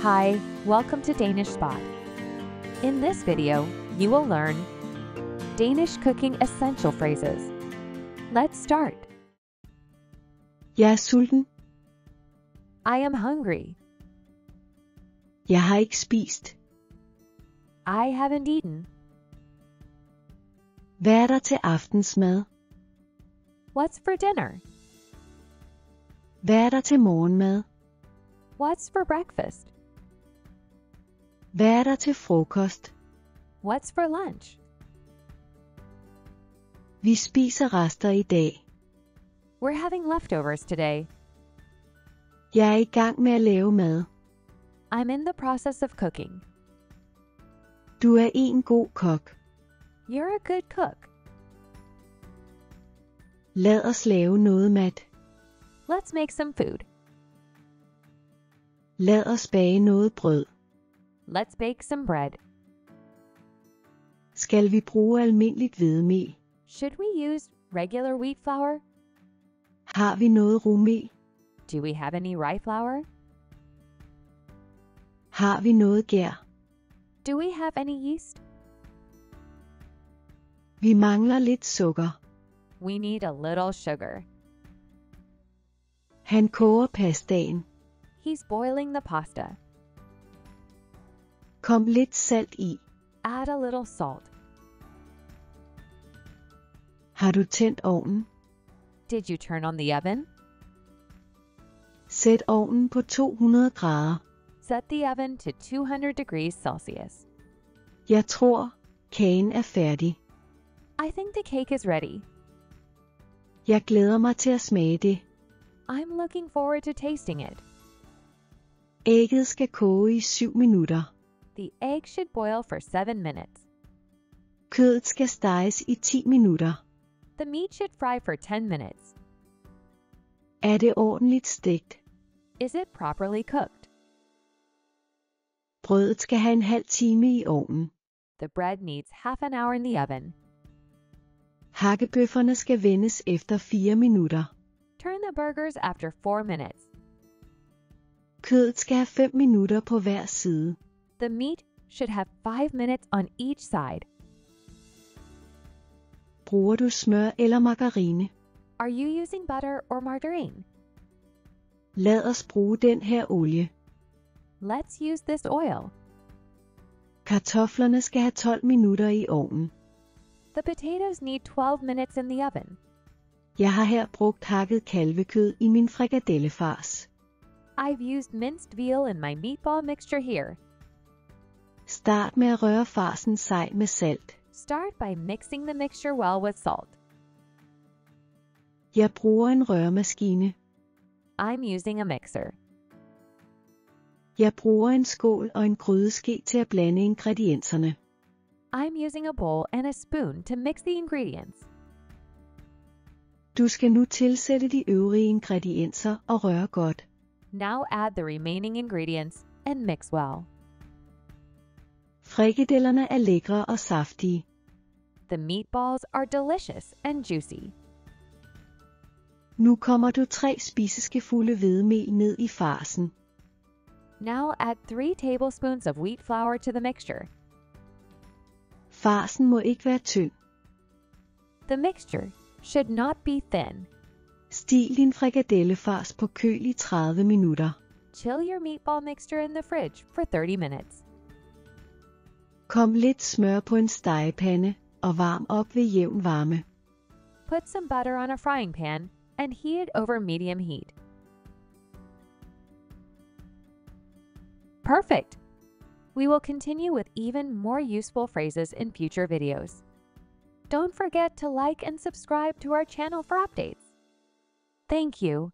Hi, welcome to Danish Spot. In this video, you will learn Danish cooking essential phrases. Let's start. Jeg er sulten. I am hungry. Jeg har ikke spist. I haven't eaten. Hvad er der til aftensmad? What's for dinner? Hvad er der til morgenmad? What's for breakfast? Hvad er der til frokost? What's for lunch? Vi spiser rester i dag. We're having leftovers today. Jeg er i gang med at lave mad. I'm in the process of cooking. Du er en god kok. You're a good cook. Lad os lave noget mad. Let's make some food. Lad os bage noget brød. Let's bake some bread. Skal vi bruge almindeligt hvedemel? Should we use regular wheat flour? Har vi noget rugmel? Do we have any rye flour? Har vi noget gær? Do we have any yeast? Vi mangler lidt sukker. We need a little sugar. Han koger pastaen. He's boiling the pasta. Kom lidt salt i. Add a little salt. Har du tændt ovnen? Did you turn on the oven? Sæt ovnen på 200 grader. Set the oven to 200 degrees Celsius. Jeg tror, kagen er færdig. I think the cake is ready. Jeg glæder mig til at smage det. I'm looking forward to tasting it. Ægget skal koge i 7 minutter. The egg should boil for 7 minutes. Kødet skal steges i 10 minutter. The meat should fry for 10 minutes. Er det ordentligt stegt? Is it properly cooked? Brødet skal have en halv time i ovnen. The bread needs half an hour in the oven. Hakkebøfferne skal vendes efter 4 minutter. Turn the burgers after 4 minutes. Kødet skal have 5 minutter på hver side. The meat should have 5 minutes on each side. Bruger du smør eller margarine? Are you using butter or margarine? Lad os bruge den her olie. Let's use this oil. Kartoflerne skal have 12 minutter i ovnen. The potatoes need 12 minutes in the oven. Jeg har her brugt hakket kalvekød i min frikadellefars. I've used minced veal in my meatball mixture here. Start med at røre farsen sej med salt. Start by mixing the mixture well with salt. Jeg bruger en røremaskine. I'm using a mixer. Jeg bruger en skål og en grydeske til at blande ingredienserne. I'm using a bowl and a spoon to mix the ingredients. Du skal nu tilsætte de øvrige ingredienser og røre godt. Now add the remaining ingredients and mix well. Frikadellerne er lækre og saftige. The meatballs are delicious and juicy. Nu kommer du 3 spiseskefulde hvedemel ned i farsen. Now add 3 tablespoons of wheat flour to the mixture. Farsen må ikke være tynd. The mixture should not be thin. Stil din frikadellefars på køl i 30 minutter. Chill your meatball mixture in the fridge for 30 minutes. Kom lidt smør på en stegepande og varm op ved jævn varme. Put some butter on a frying pan and heat it over medium heat. Perfect! We will continue with even more useful phrases in future videos. Don't forget to like and subscribe to our channel for updates. Thank you.